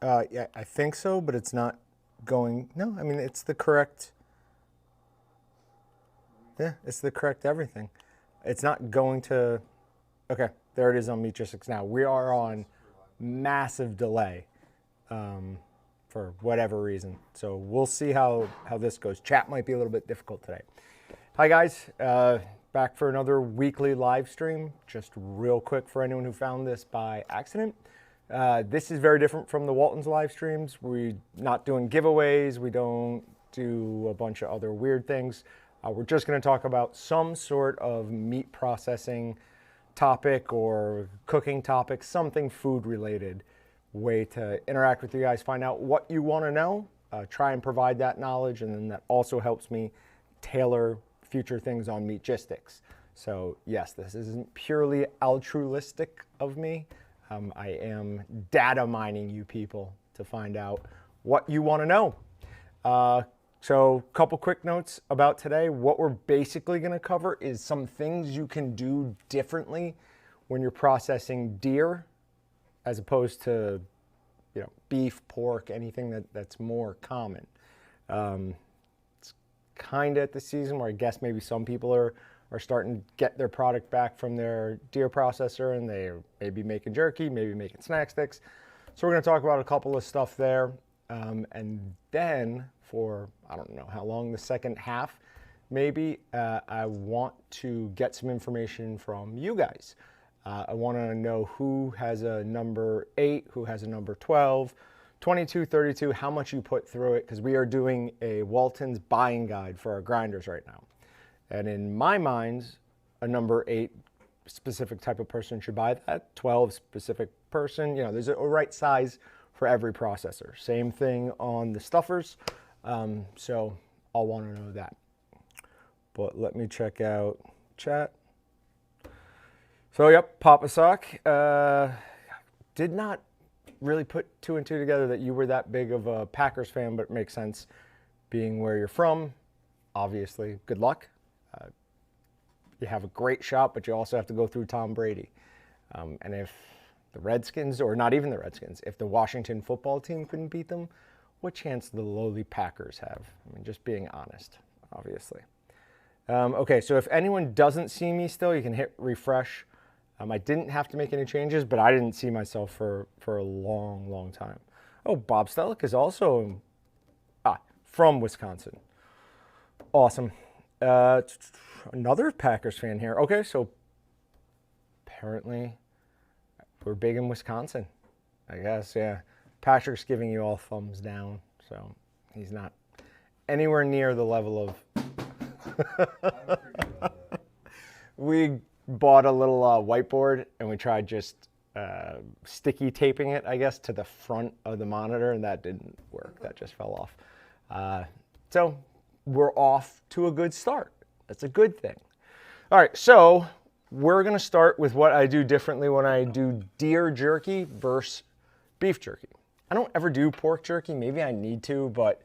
Yeah, I think so, but it's not going, no, I mean, it's the correct, yeah, it's the correct everything. It's not going to, okay, there it is on Meatgistics now. We are on massive delay for whatever reason. So we'll see how this goes. Chat might be a little bit difficult today. Hi guys, back for another weekly live stream. Just real quick for anyone who found this by accident. This is very different from the Walton's live streams. We're not doing giveaways. We don't do a bunch of other weird things. We're just going to talk about some sort of meat processing topic or cooking topic, something food related way to interact with you guys, find out what you want to know, try and provide that knowledge, and then that also helps me tailor future things on Meatgistics. So yes, this isn't purely altruistic of me. I am data mining you people to find out what you want to know. So a couple quick notes about today. What we're basically going to cover is some things you can do differently when you're processing deer as opposed to, you know, beef, pork, anything that's more common. It's kind of at the season where I guess maybe some people are starting to get their product back from their deer processor, and they may be making jerky, maybe making snack sticks. So we're going to talk about a couple of stuff there. And then for, I don't know how long, the second half, maybe, I want to get some information from you guys. I want to know who has a number 8, who has a number 12, 22, 32, how much you put through it, because we are doing a Walton's buying guide for our grinders right now. And in my mind, a number 8 specific type of person should buy that, 12 specific person, you know, there's a right size for every processor. Same thing on the stuffers. So I'll want to know that. But let me check out chat. So yep, Papa Sock. Did not really put 2 and 2 together that you were that big of a Packers fan, but it makes sense being where you're from. Obviously, good luck. You have a great shot, but you also have to go through Tom Brady. And if the Redskins, or not even the Redskins, if the Washington football team couldn't beat them, what chance do the lowly Packers have? I mean, just being honest, obviously. Okay, so if anyone doesn't see me still, you can hit refresh. I didn't have to make any changes, but I didn't see myself for a long, long time. Oh, Bob Stellick is also from Wisconsin. Awesome. Another Packers fan here. Okay, so apparently we're big in Wisconsin, I guess, yeah. Patrick's giving you all thumbs down, so he's not anywhere near the level of... We bought a little whiteboard, and we tried just sticky taping it, I guess, to the front of the monitor, and that didn't work. That just fell off. So we're off to a good start. That's a good thing. All right, so we're going to start with what I do differently when I do deer jerky versus beef jerky. I don't ever do pork jerky. Maybe I need to, but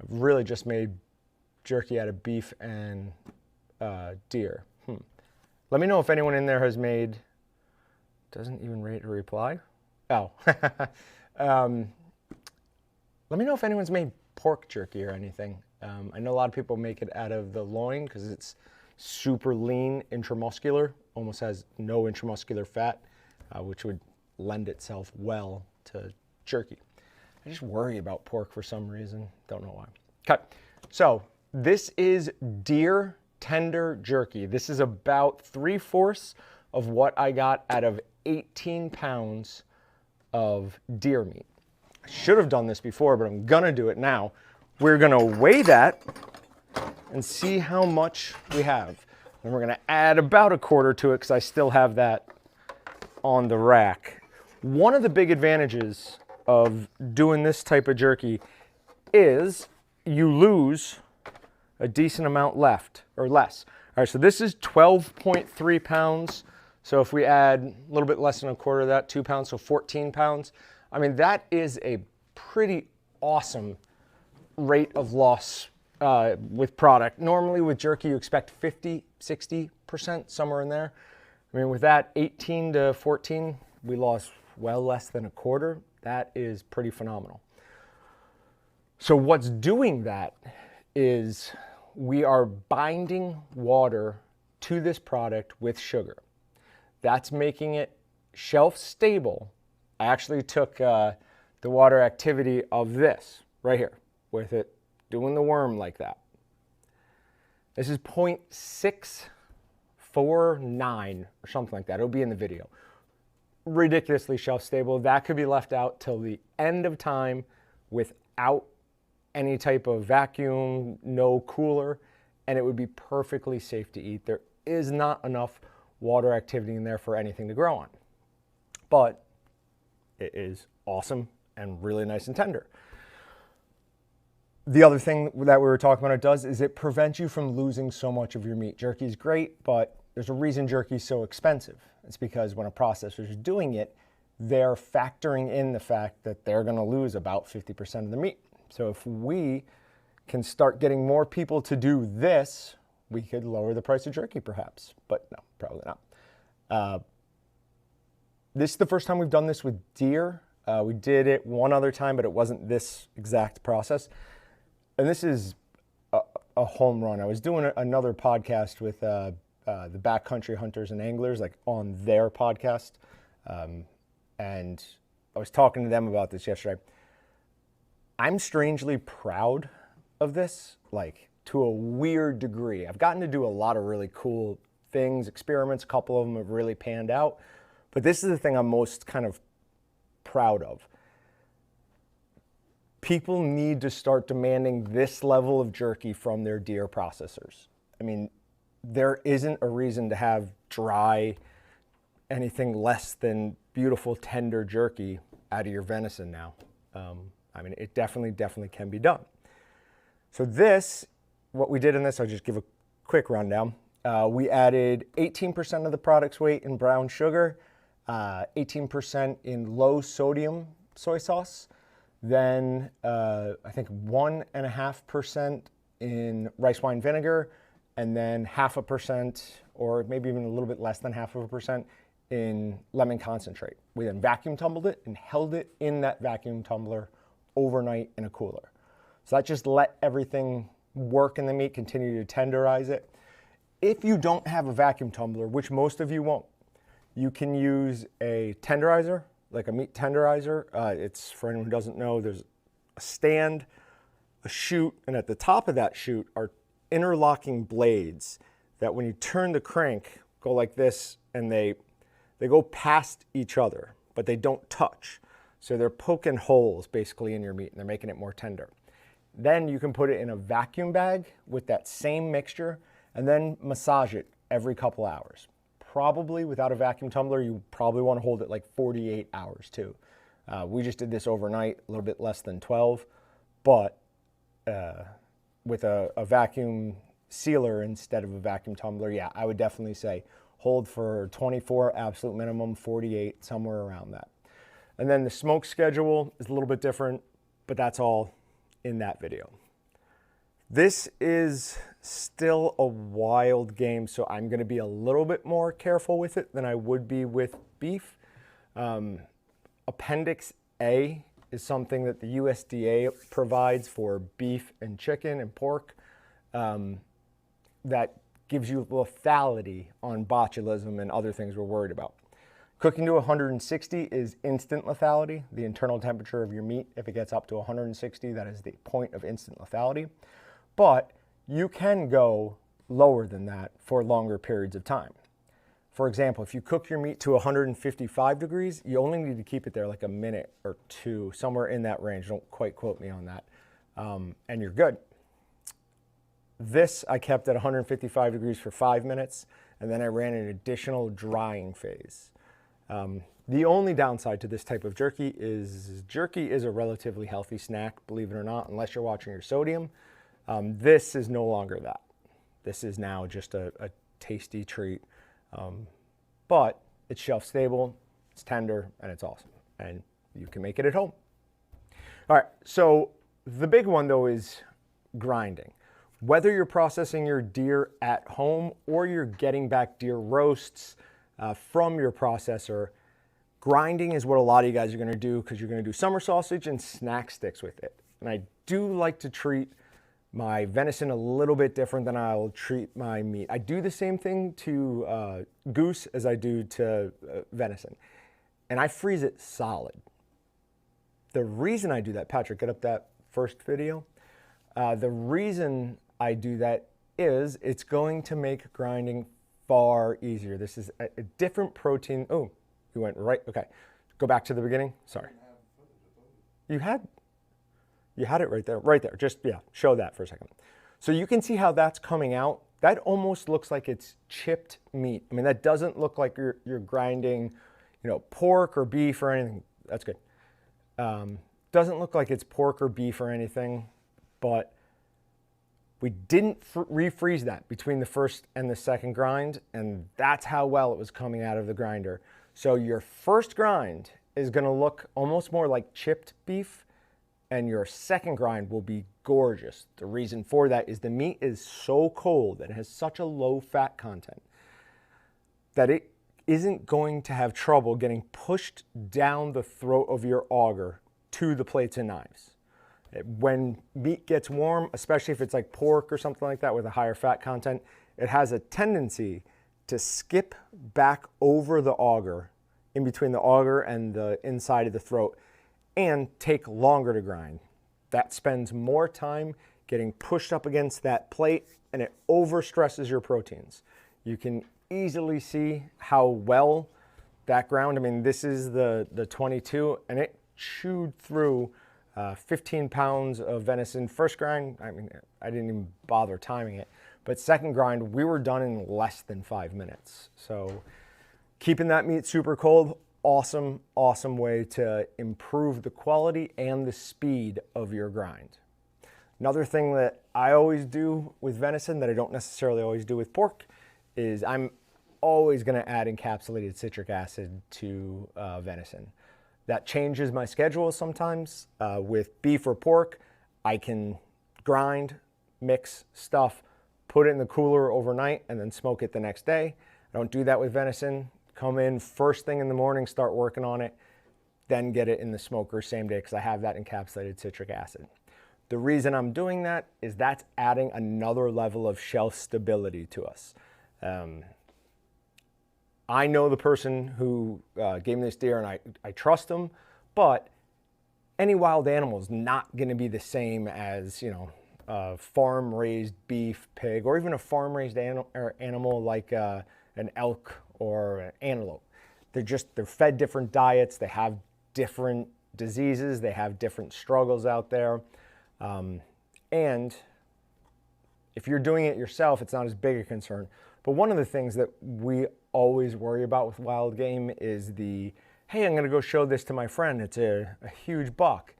I've really just made jerky out of beef and deer. Let me know if anyone in there has made, doesn't even rate a reply. Oh. Let me know if anyone's made pork jerky or anything. I know a lot of people make it out of the loin because it's super lean, intramuscular, almost has no intramuscular fat, which would lend itself well to jerky. I just worry about pork for some reason. Don't know why. Okay, so this is deer tender jerky. This is about 3/4 of what I got out of 18 pounds of deer meat. I should have done this before, but I'm gonna do it now. We're gonna weigh that and see how much we have. And we're gonna add about a quarter to it because I still have that on the rack. One of the big advantages of doing this type of jerky is you lose a decent amount left or less. All right, so this is 12.3 pounds. So if we add a little bit less than a quarter of that, 2 pounds, so 14 pounds. I mean, that is a pretty awesome rate of loss with product. Normally with jerky, you expect 50, 60%, somewhere in there. I mean, with that 18 to 14, we lost well less than a quarter. That is pretty phenomenal. So what's doing that is we are binding water to this product with sugar. That's making it shelf stable. I actually took the water activity of this right here with it doing the worm like that. This is 0.649 or something like that. It'll be in the video. Ridiculously shelf stable. That could be left out till the end of time without any type of vacuum, no cooler, and it would be perfectly safe to eat. There is not enough water activity in there for anything to grow on, but it is awesome and really nice and tender. The other thing that we were talking about it does is it prevents you from losing so much of your meat. Jerky is great, but there's a reason jerky is so expensive. It's because when a processor is doing it, they're factoring in the fact that they're going to lose about 50% of the meat. So if we can start getting more people to do this, we could lower the price of jerky perhaps, but no, probably not. This is the first time we've done this with deer. We did it one other time, but it wasn't this exact process. And this is a home run. I was doing another podcast with the backcountry hunters and anglers, like on their podcast. And I was talking to them about this yesterday. I'm strangely proud of this, like to a weird degree. I've gotten to do a lot of really cool things, experiments. A couple of them have really panned out. But this is the thing I'm most kind of proud of. People need to start demanding this level of jerky from their deer processors. I mean, there isn't a reason to have dry, anything less than beautiful, tender jerky out of your venison now. I mean, it definitely can be done. So this, what we did in this, I'll just give a quick rundown. We added 18% of the product's weight in brown sugar, 18% in low sodium soy sauce, then I think 1.5% in rice wine vinegar, and then 0.5% or maybe even a little bit less than 0.5% in lemon concentrate. We then vacuum tumbled it and held it in that vacuum tumbler overnight in a cooler. So that just let everything work in the meat, continue to tenderize it. If you don't have a vacuum tumbler, which most of you won't, you can use a tenderizer, like a meat tenderizer. It's, for anyone who doesn't know, there's a stand, a chute, and at the top of that chute are interlocking blades that when you turn the crank, go like this, and they go past each other, but they don't touch. So they're poking holes basically in your meat, and they're making it more tender. Then you can put it in a vacuum bag with that same mixture and then massage it every couple hours. Probably without a vacuum tumbler, you probably want to hold it like 48 hours too. We just did this overnight, a little bit less than 12, but with a vacuum sealer instead of a vacuum tumbler, yeah, I would definitely say hold for 24, absolute minimum, 48, somewhere around that. And then the smoke schedule is a little bit different, but that's all in that video. This is still a wild game, so I'm going to be a little bit more careful with it than I would be with beef. Appendix A is something that the USDA provides for beef and chicken and pork that gives you lethality on botulism and other things we're worried about. Cooking to 160 is instant lethality, the internal temperature of your meat. If it gets up to 160, that is the point of instant lethality. But you can go lower than that for longer periods of time. For example, if you cook your meat to 155 degrees, you only need to keep it there like a minute or two, somewhere in that range. Don't quite quote me on that. And you're good. This I kept at 155 degrees for 5 minutes, and then I ran an additional drying phase. The only downside to this type of jerky is a relatively healthy snack, believe it or not, unless you're watching your sodium. This is no longer that. This is now just a tasty treat, but it's shelf stable, it's tender, and it's awesome, and you can make it at home. All right, so the big one though is grinding. Whether you're processing your deer at home or you're getting back deer roasts from your processor, grinding is what a lot of you guys are going to do because you're going to do summer sausage and snack sticks with it. And I do like to treat my venison a little bit different than I'll treat my meat. I do the same thing to goose as I do to venison, and I freeze it solid. The reason I do that, Patrick, get up that first video. The reason I do that is it's going to make grinding far easier. This is a different protein. Oh, you went right. Okay, go back to the beginning. Sorry. You had it right there, right there. Just, yeah, show that for a second. So you can see how that's coming out. That almost looks like it's chipped meat. I mean, that doesn't look like you're grinding, you know, pork or beef or anything. That's good. Doesn't look like it's pork or beef or anything, but we didn't refreeze that between the first and the second grind, and that's how well it was coming out of the grinder. So your first grind is gonna look almost more like chipped beef, and your second grind will be gorgeous. The reason for that is the meat is so cold and has such a low fat content that it isn't going to have trouble getting pushed down the throat of your auger to the plates and knives. When meat gets warm, especially if it's like pork or something like that with a higher fat content, it has a tendency to skip back over the auger, in between the auger and the inside of the throat, and take longer to grind. That spends more time getting pushed up against that plate, and it overstresses your proteins. You can easily see how well that ground, I mean, this is the 22, and it chewed through 15 pounds of venison. First grind, I mean, I didn't even bother timing it, but second grind, we were done in less than 5 minutes. So keeping that meat super cold, awesome, awesome way to improve the quality and the speed of your grind. Another thing that I always do with venison that I don't necessarily always do with pork is I'm always going to add encapsulated citric acid to venison. That changes my schedule sometimes. With beef or pork, I can grind, mix stuff, put it in the cooler overnight, and then smoke it the next day. I don't do that with venison. Come in first thing in the morning, start working on it, then get it in the smoker same day because I have that encapsulated citric acid. The reason I'm doing that is that's adding another level of shelf stability to us. I know the person who gave me this deer, and I trust them, but any wild animal is not going to be the same as, you know, a farm-raised beef, pig, or even a farm-raised animal like an elk or an antelope. They're fed different diets. They have different diseases. They have different struggles out there. And if you're doing it yourself, it's not as big a concern. But one of the things that we always worry about with wild game is hey, I'm going to go show this to my friend. It's a huge buck.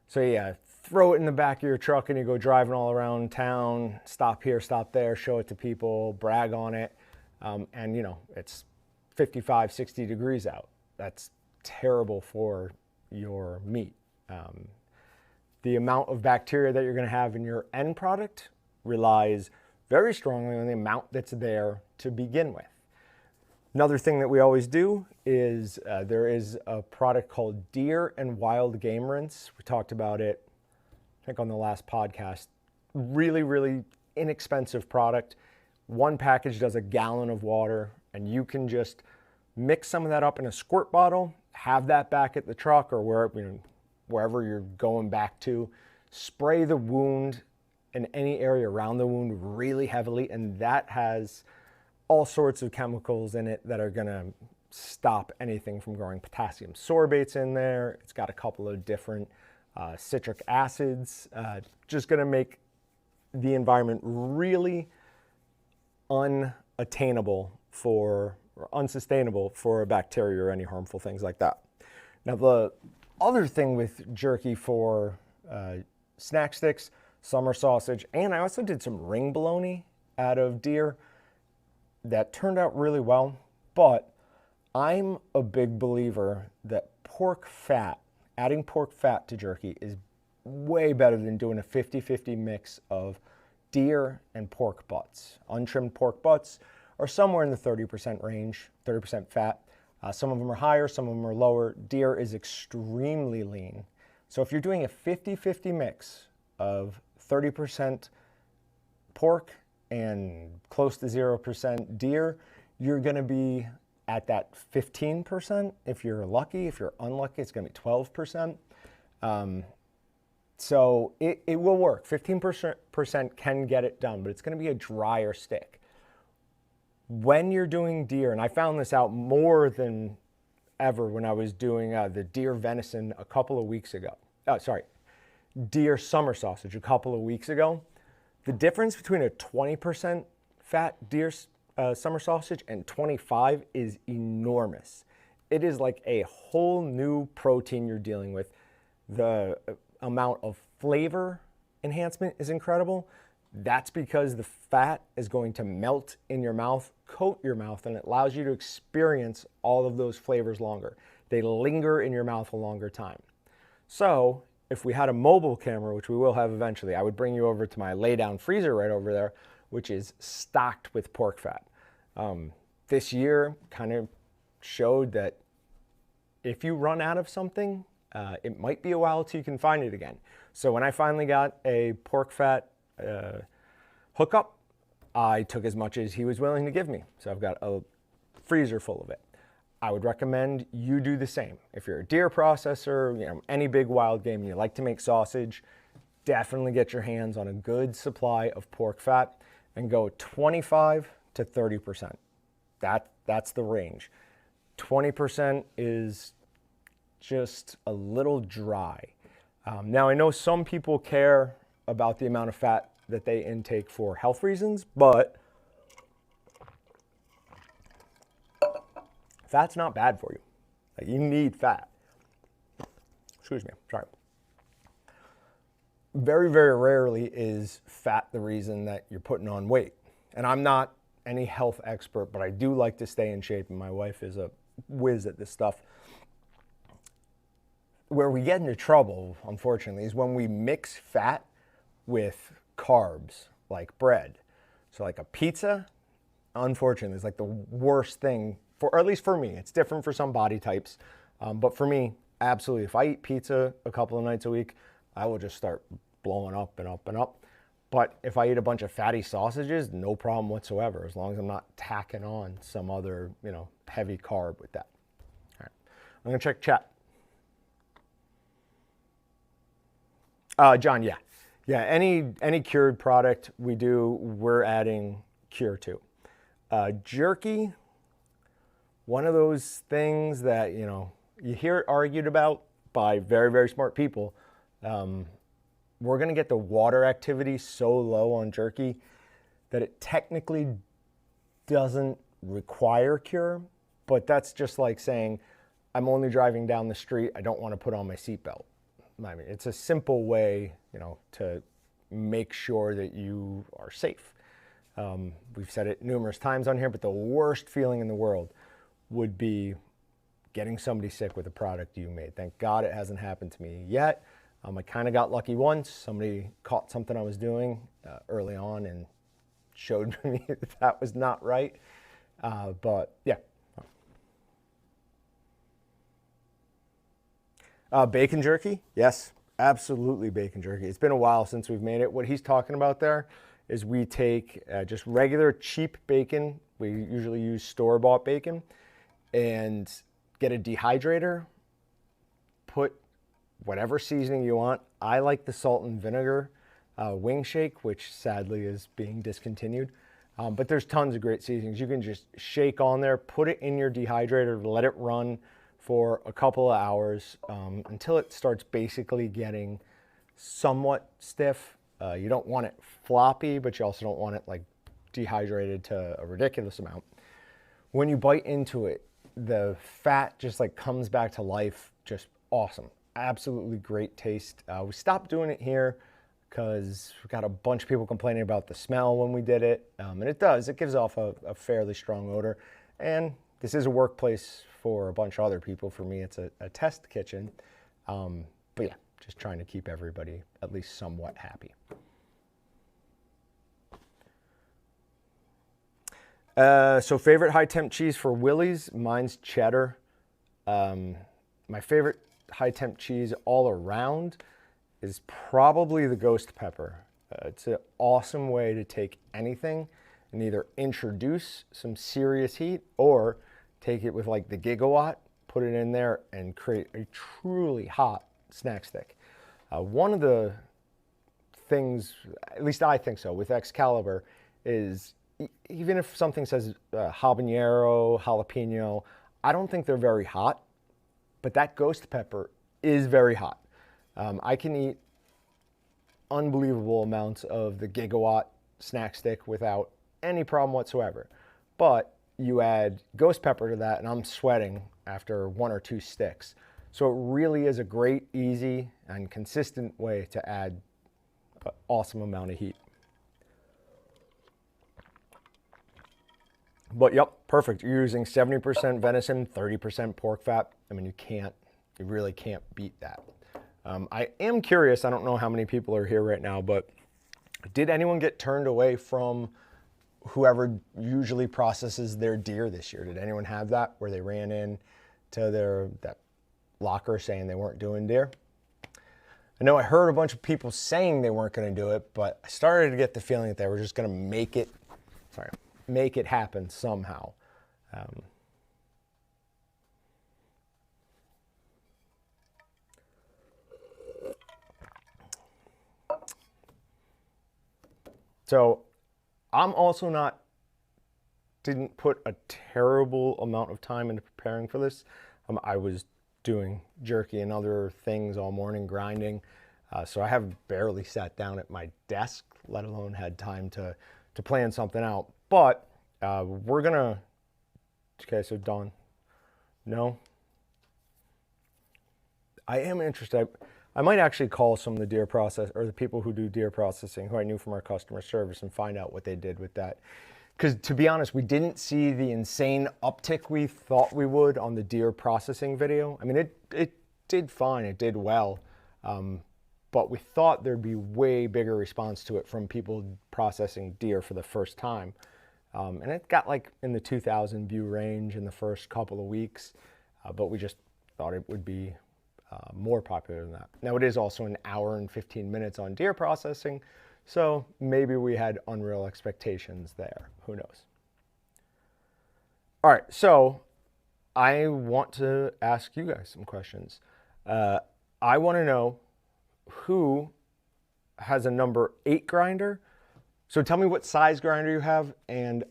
So yeah, throw it in the back of your truck and you go driving all around town, stop here, stop there, show it to people, brag on it. And you know, it's 55, 60 degrees out. That's terrible for your meat. The amount of bacteria that you're going to have in your end product relies very strongly on the amount that's there to begin with. Another thing that we always do is there is a product called Deer and Wild Game Rinse. We talked about it, I think, on the last podcast. Really, really inexpensive product. One package does a gallon of water, and you can just mix some of that up in a squirt bottle, have that back at the truck or wherever you're going back to. Spray the wound in any area around the wound really heavily, and that has all sorts of chemicals in it that are going to stop anything from growing. Potassium sorbate's in there. It's got a couple of different citric acids, just going to make the environment really unattainable or unsustainable for a bacteria or any harmful things like that. Now, the other thing with jerky for snack sticks, summer sausage, and I also did some ring bologna out of deer that turned out really well, but I'm a big believer that pork fat, adding pork fat to jerky is way better than doing a 50-50 mix of deer and pork butts. Untrimmed pork butts are somewhere in the 30% range, 30% fat. Some of them are higher, some of them are lower. Deer is extremely lean. So if you're doing a 50-50 mix of 30% pork and close to 0% deer, you're going to be at that 15%. If you're lucky, if you're unlucky, it's going to be 12%. So it will work. 15% can get it done, but it's going to be a drier stick. When you're doing deer, and I found this out more than ever when I was doing the deer venison a couple of weeks ago. Deer summer sausage a couple of weeks ago. The difference between a 20% fat deer summer sausage and 25 is enormous. It is like a whole new protein you're dealing with. The amount of flavor enhancement is incredible. That's because the fat is going to melt in your mouth, coat your mouth, and it allows you to experience all of those flavors longer. They linger in your mouth a longer time. So if we had a mobile camera, which we will have eventually, I would bring you over to my lay-down freezer right over there, which is stocked with pork fat. This year kind of showed that if you run out of something, it might be a while till you can find it again. So when I finally got a pork fat hookup, I took as much as he was willing to give me. So I've got a freezer full of it. I would recommend you do the same. If you're a deer processor, any big wild game, and you like to make sausage, definitely get your hands on a good supply of pork fat and go 25 to 30%. That's the range. 20% is just a little dry. Now, I know some people care about the amount of fat that they intake for health reasons, but fat's not bad for you. You need fat. Excuse me, sorry. Very, very rarely is fat the reason that you're putting on weight. And I'm not any health expert, but I do like to stay in shape, and my wife is a whiz at this stuff. Where we get into trouble, unfortunately, is when we mix fat with carbs, like bread. So like a pizza, unfortunately, is like the worst thing, or at least for me. It's different for some body types. But for me, absolutely, if I eat pizza a couple of nights a week, I will just start blowing up and up and up. But if I eat a bunch of fatty sausages, no problem whatsoever, as long as I'm not tacking on some other, heavy carb with that. All right, I'm gonna check chat. John, yeah, any cured product we're adding cure to. Jerky, one of those things that, you hear it argued about by very, very smart people. We're going to get the water activity so low on jerky that it technically doesn't require cure, but that's just like saying, I'm only driving down the street, I don't want to put on my seatbelt. I mean, it's a simple way, to make sure that you are safe. We've said it numerous times on here, but the worst feeling in the world would be getting somebody sick with a product you made. Thank God it hasn't happened to me yet. I kind of got lucky once. Somebody caught something I was doing early on and showed me that was not right. But yeah. Bacon jerky, yes, absolutely bacon jerky. It's been a while since we've made it. What he's talking about there is we take just regular cheap bacon. We usually use store-bought bacon, and get a dehydrator, put whatever seasoning you want. I like the salt and vinegar wing shake, which sadly is being discontinued. But there's tons of great seasonings. You can just shake on there, put it in your dehydrator, let it run for a couple of hours until it starts basically getting somewhat stiff. You don't want it floppy, but you also don't want it like dehydrated to a ridiculous amount. When you bite into it, the fat just like comes back to life. Just awesome. Absolutely great taste. We stopped doing it here because we got a bunch of people complaining about the smell when we did it. And it gives off a fairly strong odor. And this is a workplace for a bunch of other people. For me, it's a test kitchen. But yeah, just trying to keep everybody at least somewhat happy. So favorite high temp cheese for Willie's, mine's cheddar. My favorite high temp cheese all around is probably the ghost pepper. It's an awesome way to take anything and either introduce some serious heat or take it with like the gigawatt, put it in there and create a truly hot snack stick. One of the things, at least I think so, with Excalibur is even if something says habanero, jalapeno, I don't think they're very hot, but that ghost pepper is very hot. I can eat unbelievable amounts of the gigawatt snack stick without any problem whatsoever. But you add ghost pepper to that and I'm sweating after 1 or 2 sticks. So it really is a great, easy, and consistent way to add an awesome amount of heat. But yep, perfect. You're using 70% venison, 30% pork fat. I mean, you really can't beat that. I am curious, I don't know how many people are here right now, but did anyone get turned away from whoever usually processes their deer this year? Did anyone have that where they ran in to that locker saying they weren't doing deer? I know I heard a bunch of people saying they weren't going to do it, but I started to get the feeling that they were just going to make it happen somehow. So I'm also didn't put a terrible amount of time into preparing for this. I was doing jerky and other things all morning, grinding. So I have barely sat down at my desk, let alone had time to plan something out. But we're gonna, okay, so Dawn, no. I am interested. I might actually call some of the deer process or the people who do deer processing who I knew from our customer service and find out what they did with that. Because to be honest, we didn't see the insane uptick we thought we would on the deer processing video. I mean, it did fine, it did well, but we thought there'd be way bigger response to it from people processing deer for the first time. And it got like in the 2,000 view range in the first couple of weeks, but we just thought it would be more popular than that. Now it is also an hour and 15 minutes on deer processing, so maybe we had unreal expectations there. Who knows? All right, so I want to ask you guys some questions. I want to know who has a number 8 grinder. So tell me what size grinder you have and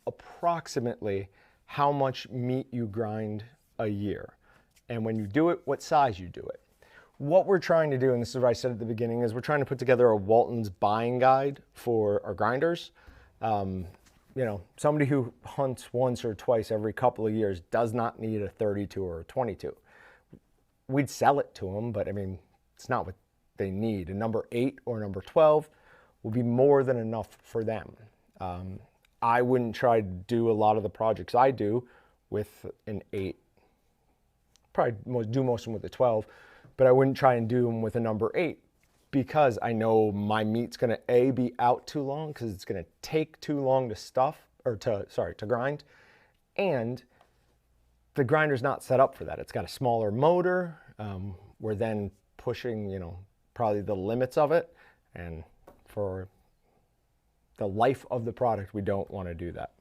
approximately how much meat you grind a year. And when you do it, what size you do it. What we're trying to do, and this is what I said at the beginning, is we're trying to put together a Walton's buying guide for our grinders. You know, somebody who hunts once or twice every couple of years does not need a 32 or a 22. We'd sell it to them, but I mean, it's not what they need. A number 8 or number 12 will be more than enough for them. I wouldn't try to do a lot of the projects I do with an 8. Probably do most of them with a 12, but I wouldn't try and do them with a number 8 because I know my meat's gonna be out too long because it's gonna take too long to stuff, or to grind, and the grinder's not set up for that. It's got a smaller motor. We're then pushing, you know, probably the limits of it, and for the life of the product, we don't want to do that.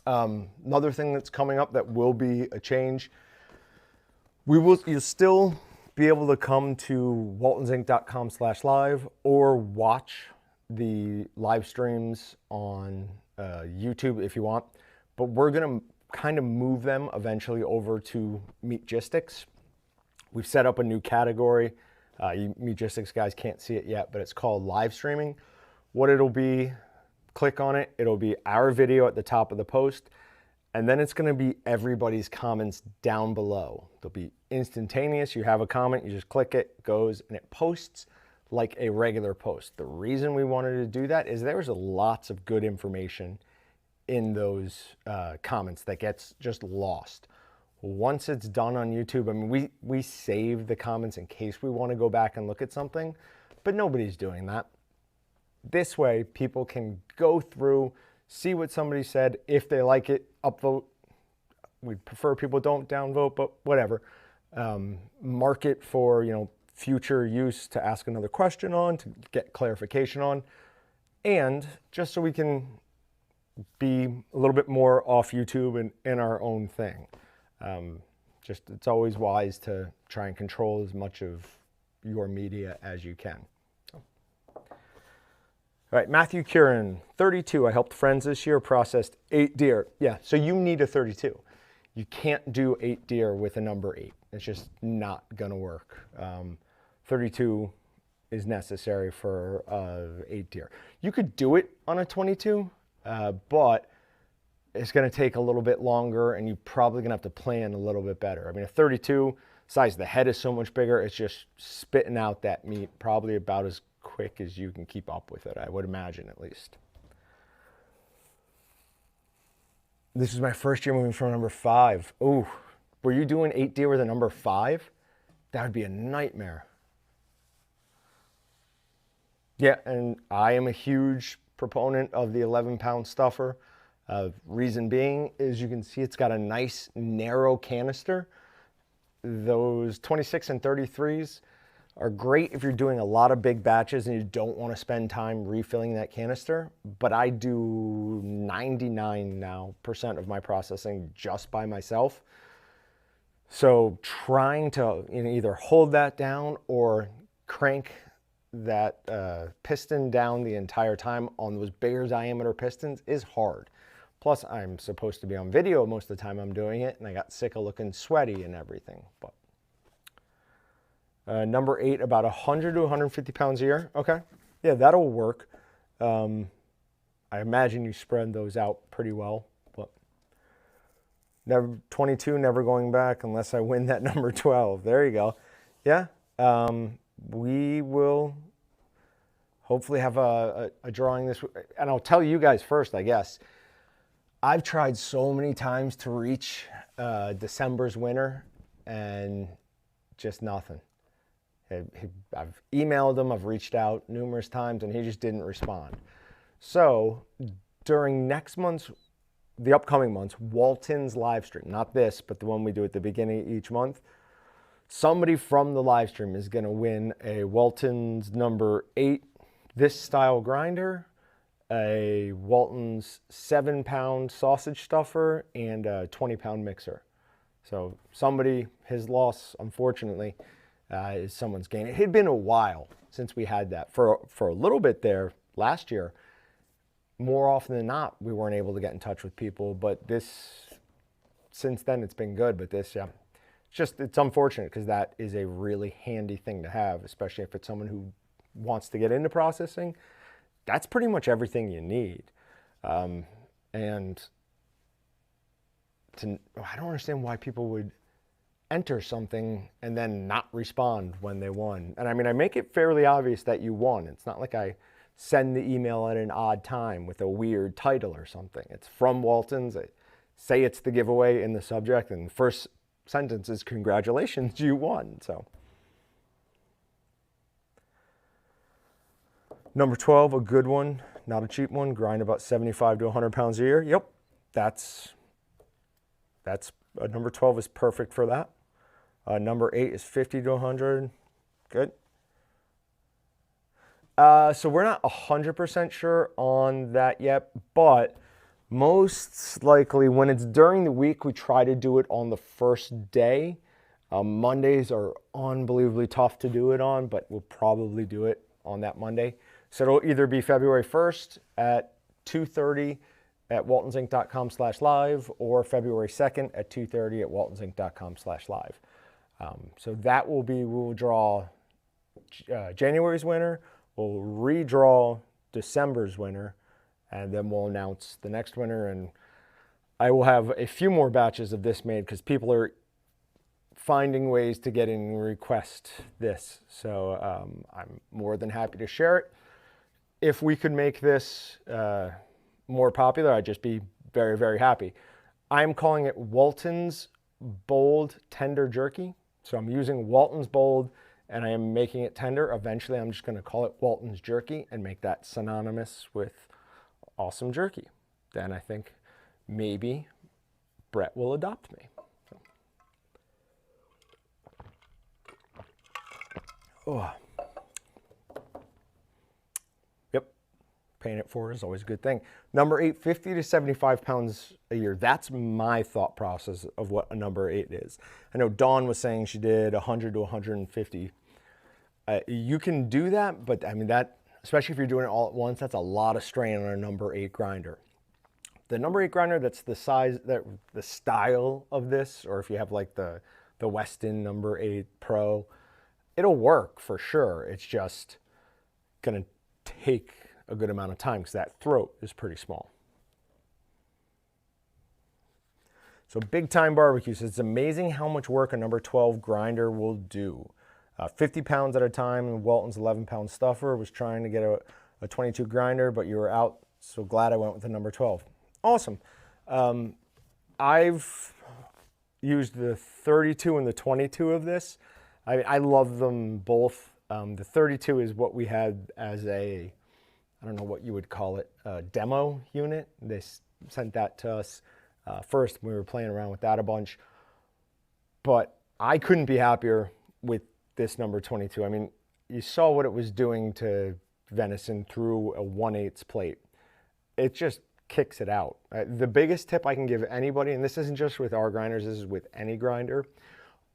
Another thing that's coming up that will be a change, you'll still be able to come to waltonsinc.com/live or watch the live streams on YouTube if you want, but we're gonna kind of move them eventually over to Meatgistics. We've set up a new category. You Meatgistics guys can't see it yet, but it's called live streaming. What it'll be, click on it, it'll be our video at the top of the post, and then it's gonna be everybody's comments down below. They'll be instantaneous. You have a comment, you just click it, goes, and it posts like a regular post. The reason we wanted to do that is there's lots of good information in those comments that gets just lost. Once it's done on YouTube, I mean, we save the comments in case we want to go back and look at something, but nobody's doing that. This way, people can go through, see what somebody said. If they like it, upvote. We'd prefer people don't downvote, but whatever. Mark it for, future use to ask another question on, to get clarification on, and just so we can be a little bit more off YouTube and in our own thing. It's always wise to try and control as much of your media as you can. All right, Matthew Curran, 32. I helped friends this year, processed 8 deer. Yeah, so you need a 32. You can't do 8 deer with a number 8. It's just not gonna work. 32 is necessary for 8 deer. You could do it on a 22, but it's gonna take a little bit longer and you're probably gonna have to plan a little bit better. I mean, a 32, size of the head is so much bigger, it's just spitting out that meat probably about as quick as you can keep up with it, I would imagine at least. This is my first year moving from number 5. Ooh, were you doing 8 deer with a number 5? That would be a nightmare. Yeah, and I am a huge proponent of the 11-pound stuffer. Reason being is you can see it's got a nice narrow canister. Those 26 and 33s are great if you're doing a lot of big batches and you don't want to spend time refilling that canister, but I do 99% now of my processing just by myself. So trying to either hold that down or crank that piston down the entire time on those bigger diameter pistons is hard. Plus I'm supposed to be on video most of the time I'm doing it, and I got sick of looking sweaty and everything. But number 8, about 100 to 150 pounds a year. Okay, yeah, that'll work. I imagine you spread those out pretty well, but never 22, never going back unless I win that number 12. There you go. Yeah, we will hopefully have a drawing this week. And I'll tell you guys first, I guess. I've tried so many times to reach December's winner and just nothing. I've emailed him, I've reached out numerous times, and he just didn't respond. So during next month's, the upcoming month's, Walton's live stream, not this, but the one we do at the beginning of each month, somebody from the live stream is going to win a Walton's number 8 this style grinder, a Walton's 7-pound sausage stuffer, and a 20-pound mixer. So somebody, his loss, unfortunately, is someone's gain. It had been a while since we had that. For a little bit there last year, more often than not, we weren't able to get in touch with people. But this, since then, it's been good. But this, yeah, it's unfortunate because that is a really handy thing to have, especially if it's someone who wants to get into processing. That's pretty much everything you need. And I don't understand why people would enter something and then not respond when they won. And I mean, I make it fairly obvious that you won. It's not like I send the email at an odd time with a weird title or something. It's from Walton's. I say it's the giveaway in the subject, and the first sentence is congratulations, you won. So number 12, a good one, not a cheap one, grind about 75 to 100 pounds a year. Yep, that's number 12 is perfect for that. Number 8 is 50 to 100. Good. So we're not 100% sure on that yet, but most likely when it's during the week, we try to do it on the first day. Mondays are unbelievably tough to do it on, but we'll probably do it on that Monday. So it'll either be February 1st at 2:30 at waltonsinc.com/live or February 2nd at 2:30 at waltonsinc.com/live. So that will be, we'll draw January's winner, we'll redraw December's winner, and then we'll announce the next winner. And I will have a few more batches of this made because people are finding ways to get in and request this. So I'm more than happy to share it. If we could make this more popular, I'd just be very, very happy. I'm calling it Walton's bold tender jerky. So I'm using Walton's bold and I am making it tender. Eventually I'm just going to call it Walton's jerky and make that synonymous with awesome jerky. Then I think maybe Brett will adopt me. So. Oh. Yep, paying it forward is always a good thing. Number 8, 50 to 75 pounds a year. That's my thought process of what a number 8 is. I know Dawn was saying she did 100 to 150. You can do that, but I mean that, especially if you're doing it all at once, that's a lot of strain on a number 8 grinder. The number 8 grinder, that's the size, that the style of this, or if you have like the Weston number 8 Pro, it'll work for sure. It's just gonna take a good amount of time because that throat is pretty small. So Big Time Barbecue says, it's amazing how much work a number 12 grinder will do. 50 pounds at a time, and Walton's 11-pound stuffer. Was trying to get a 22 grinder, but you were out, so glad I went with the number 12. Awesome. I've used the 32 and the 22 of this. I love them both. The 32 is what we had as a, I don't know what you would call it, a demo unit. They sent that to us first. We were playing around with that a bunch. But I couldn't be happier with this number 22. I mean, you saw what it was doing to venison through a 1/8 plate. It just kicks it out. The biggest tip I can give anybody, and this isn't just with our grinders, this is with any grinder,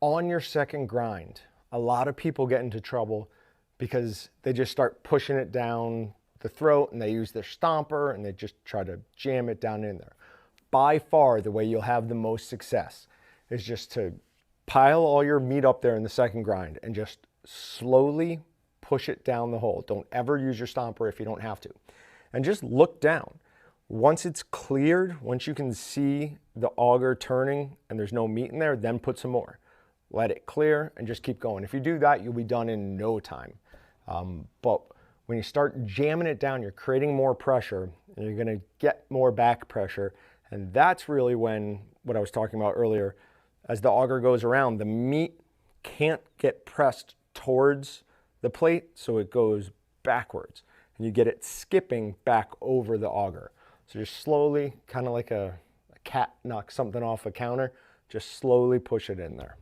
on your second grind, a lot of people get into trouble because they just start pushing it down the throat and they use their stomper and they just try to jam it down in there. By far, the way you'll have the most success is just to pile all your meat up there in the second grind and just slowly push it down the hole. Don't ever use your stomper if you don't have to. And just look down. Once it's cleared, once you can see the auger turning and there's no meat in there, then put some more. Let it clear and just keep going. If you do that, you'll be done in no time. But when you start jamming it down, you're creating more pressure and you're gonna get more back pressure. And that's really when, what I was talking about earlier, as the auger goes around, the meat can't get pressed towards the plate, so it goes backwards. And you get it skipping back over the auger. So just slowly, kind of like a cat knocks something off a counter, just slowly push it in there.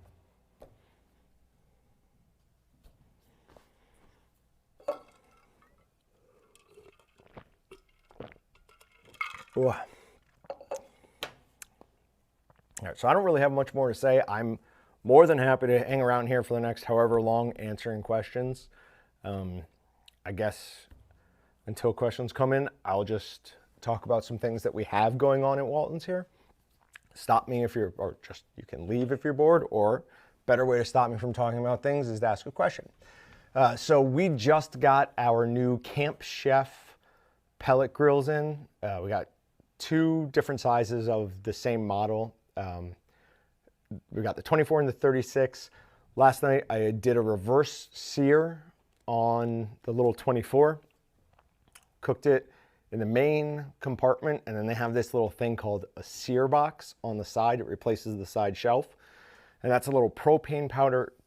Ooh. All right, so I don't really have much more to say. I'm more than happy to hang around here for the next however long answering questions. I guess until questions come in, I'll just talk about some things that we have going on at Walton's here. Stop me if you're, or just you can leave if you're bored, or better way to stop me from talking about things is to ask a question. So we just got our new Camp Chef pellet grills in. We got 2 different sizes of the same model. We got the 24 and the 36. Last night I did a reverse sear on the little 24, cooked it in the main compartment, and then they have this little thing called a sear box on the side. It replaces the side shelf, and that's a little propane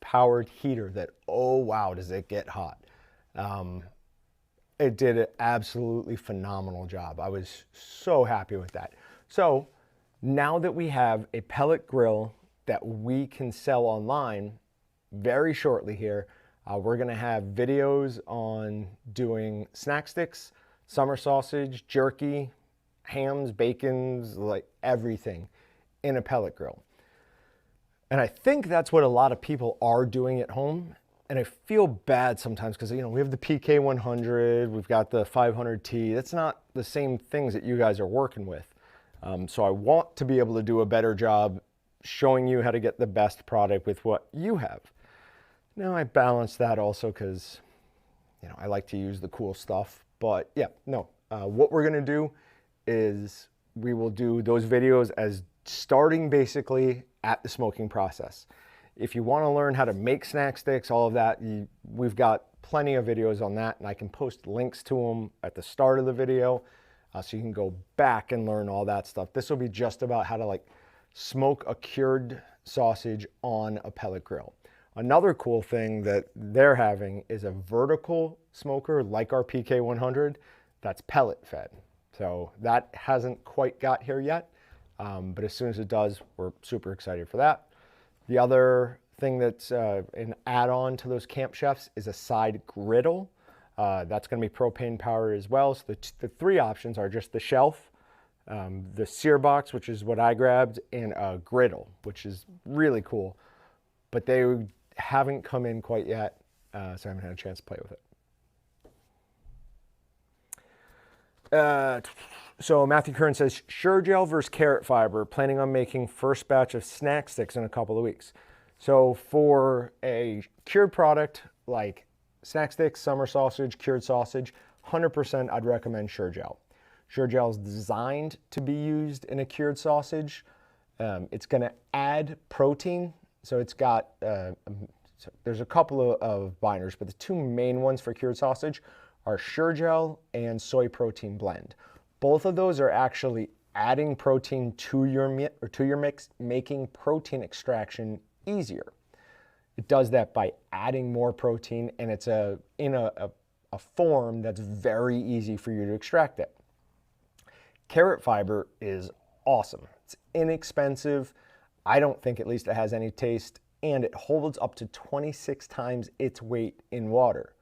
powered heater that, oh wow, does it get hot. It did an absolutely phenomenal job. I was so happy with that. So now that we have a pellet grill that we can sell online very shortly here, we're gonna have videos on doing snack sticks, summer sausage, jerky, hams, bacons, like everything in a pellet grill. And I think that's what a lot of people are doing at home. And I feel bad sometimes because, you know, we have the PK100, we've got the 500T. That's not the same things that you guys are working with. So I want to be able to do a better job showing you how to get the best product with what you have. Now I balance that also because, you know, I like to use the cool stuff. But yeah, no, what we're gonna do is we will do those videos as starting basically at the smoking process. If you want to learn how to make snack sticks, all of that, we've got plenty of videos on that, and I can post links to them at the start of the video, so you can go back and learn all that stuff. This will be just about how to like smoke a cured sausage on a pellet grill. Another cool thing that they're having is a vertical smoker like our PK100 that's pellet fed. So that hasn't quite got here yet, but as soon as it does, we're super excited for that. The other thing that's an add-on to those Camp Chefs is a side griddle. That's going to be propane powered as well. So the three options are just the shelf, the sear box, which is what I grabbed, and a griddle, which is really cool. But they haven't come in quite yet, so I haven't had a chance to play with it. So Matthew Kern says, Sure Gel versus carrot fiber, planning on making first batch of snack sticks in a couple of weeks. So for a cured product like snack sticks, summer sausage, cured sausage, 100% I'd recommend Sure Gel. Sure Gel is designed to be used in a cured sausage. It's going to add protein. So it's got, there's a couple of binders, but the two main ones for cured sausage are Sure Gel and soy protein blend. Both of those are actually adding protein to your mix, making protein extraction easier. It does that by adding more protein, and it's in a form that's very easy for you to extract it. Carrot fiber is awesome. It's inexpensive. I don't think at least it has any taste, and it holds up to 26 times its weight in water.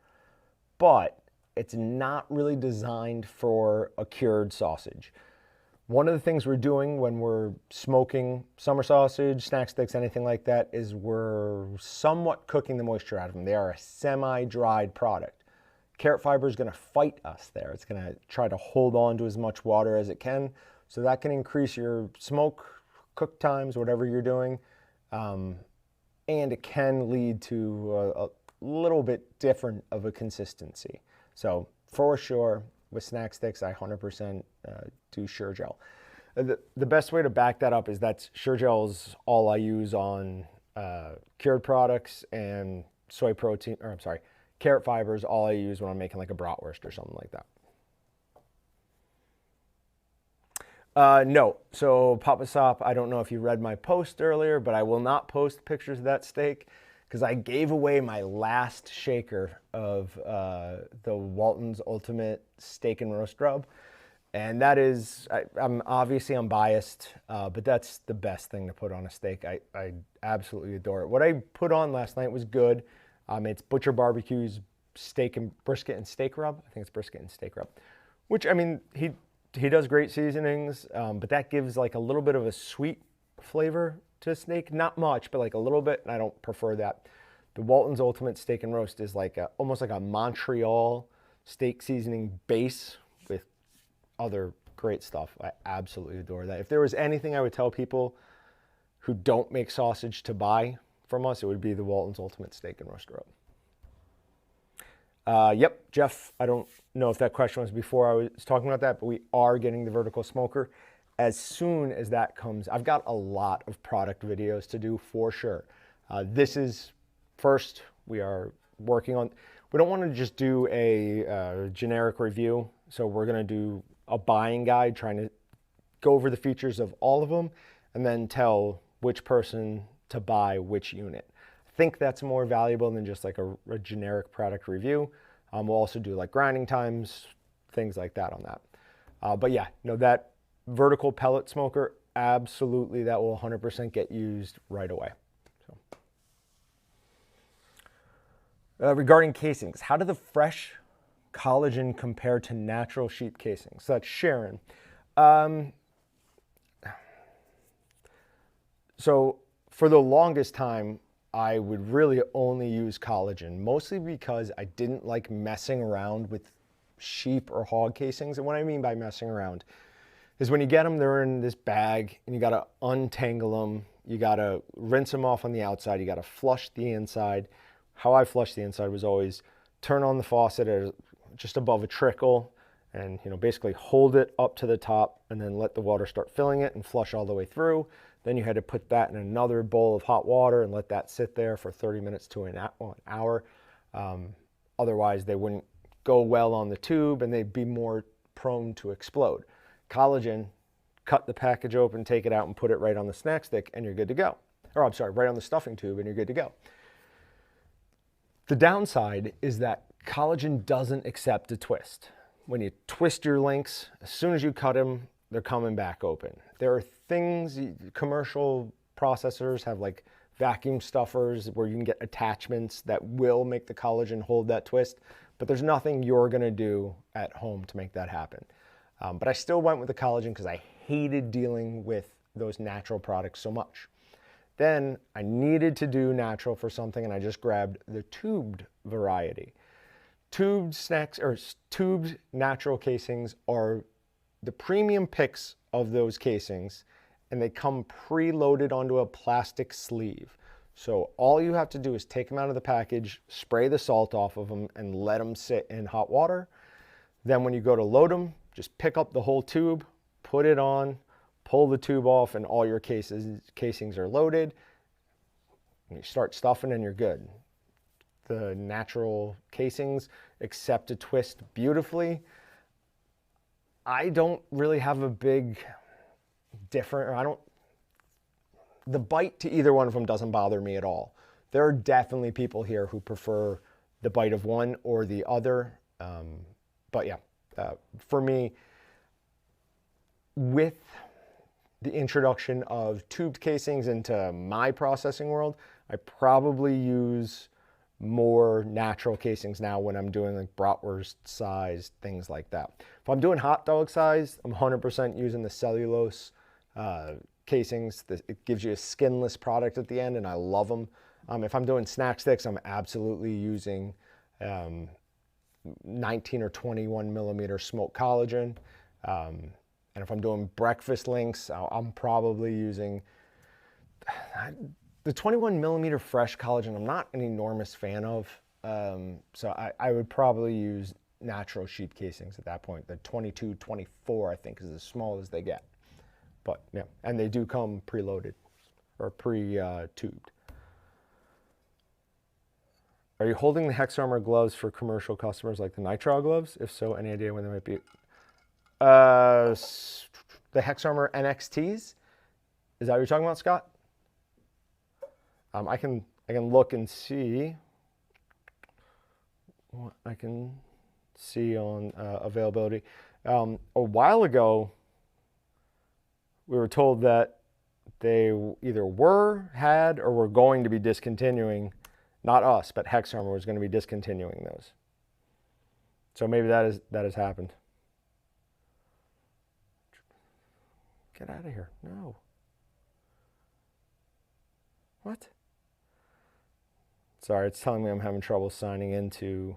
But it's not really designed for a cured sausage. One of the things we're doing when we're smoking summer sausage, snack sticks, anything like that, is we're somewhat cooking the moisture out of them. They are a semi-dried product. Carrot fiber is going to fight us there. It's going to try to hold on to as much water as it can, so that can increase your smoke, cook times, whatever you're doing, and it can lead to a little bit different of a consistency. So for sure, with snack sticks, I 100% do Sure Gel. The best way to back that up is that Sure Gel is all I use on cured products, and soy protein, or I'm sorry, carrot fiber is all I use when I'm making like a bratwurst or something like that. No, so Papa Sop, I don't know if you read my post earlier, but I will not post pictures of that steak because I gave away my last shaker of the Walton's Ultimate Steak and Roast Rub. And that is, I'm biased, but that's the best thing to put on a steak. I absolutely adore it. What I put on last night was good. It's Butcher Barbecue's brisket and steak rub. I think it's brisket and steak rub, which, I mean, he does great seasonings, but that gives like a little bit of a sweet flavor to steak. Not much, but like a little bit, and I don't prefer that. The Walton's Ultimate Steak and Roast is like almost like a Montreal steak seasoning base with other great stuff. I absolutely adore that. If there was anything I would tell people who don't make sausage to buy from us, it would be the Walton's Ultimate Steak and Roast Rub. Yep, Jeff, I don't know if that question was before I was talking about that, but we are getting the vertical smoker. As soon as that comes, I've got a lot of product videos to do for sure. This is first, we are working on, we don't want to just do a generic review. So we're going to do a buying guide, trying to go over the features of all of them and then tell which person to buy which unit. I think that's more valuable than just like a generic product review. We'll also do like grinding times, things like that on that. But yeah, no, that vertical pellet smoker, absolutely, that will 100% get used right away. So. Regarding casings, how do the fresh collagen compare to natural sheep casings? So that's Sharon. So for the longest time, I would really only use collagen, mostly because I didn't like messing around with sheep or hog casings. And what I mean by messing around is when you get them, they're in this bag and you got to untangle them. You got to rinse them off on the outside. You got to flush the inside. How I flushed the inside was always turn on the faucet at just above a trickle and, you know, basically hold it up to the top and then let the water start filling it and flush all the way through. Then you had to put that in another bowl of hot water and let that sit there for 30 minutes to an hour. Otherwise, they wouldn't go well on the tube and they'd be more prone to explode. Collagen cut the package open, take it out, and put it right on the snack stick, and you're good to go. Or I'm sorry, right on the stuffing tube, and you're good to go. The downside is that collagen doesn't accept a twist. When you twist your links, as soon as you cut them, they're coming back open. There are things, commercial processors have like vacuum stuffers where you can get attachments that will make the collagen hold that twist, but there's nothing you're gonna do at home to make that happen. But I still went with the collagen because I hated dealing with those natural products so much. Then I needed to do natural for something, and I just grabbed the tubed variety. Tubed snacks or tubed natural casings are the premium picks of those casings, and they come preloaded onto a plastic sleeve. So all you have to do is take them out of the package, spray the salt off of them, and let them sit in hot water. Then when you go to load them, just pick up the whole tube, put it on, pull the tube off, and all your casings are loaded. And you start stuffing and you're good. The natural casings accept a twist beautifully. I don't really have a big the bite to either one of them doesn't bother me at all. There are definitely people here who prefer the bite of one or the other. But yeah, for me, with the introduction of tubed casings into my processing world, I probably use more natural casings now when I'm doing like bratwurst size, things like that. If I'm doing hot dog size, I'm 100% using the cellulose casings. It gives you a skinless product at the end, and I love them. If I'm doing snack sticks, I'm absolutely using 19 or 21 millimeter smoked collagen. And if I'm doing breakfast links, I'm probably using the 21 millimeter fresh collagen. I'm not an enormous fan of. So I would probably use natural sheep casings at that point. The 22, 24, I think, is as small as they get. But yeah, and they do come preloaded or pre-tubed. Are you holding the Hex Armor gloves for commercial customers like the nitrile gloves? If so, any idea when they might be? The Hex Armor NXTs? Is that what you're talking about, Scott? I can look and see what I can see on availability. A while ago, we were told that they either had, or were going to be discontinuing, not us, but Hex Armor was going to be discontinuing those. So maybe that has happened. Get out of here. No. What? Sorry, it's telling me I'm having trouble signing into,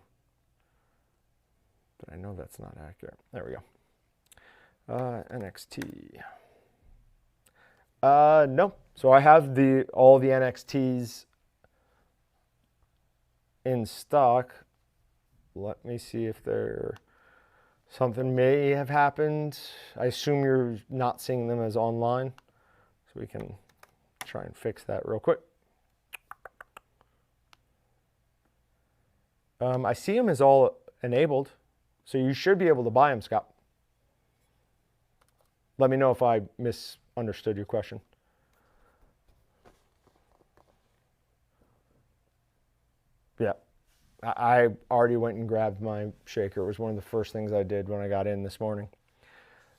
but I know that's not accurate. There we go. NXT. No. So I have all the NXTs in stock. Let me see if something may have happened. I assume you're not seeing them as online, so we can try and fix that real quick. I see them as all enabled, so you should be able to buy them, Scott. Let me know if I misunderstood your question. Yeah, I already went and grabbed my shaker. It was one of the first things I did when I got in this morning.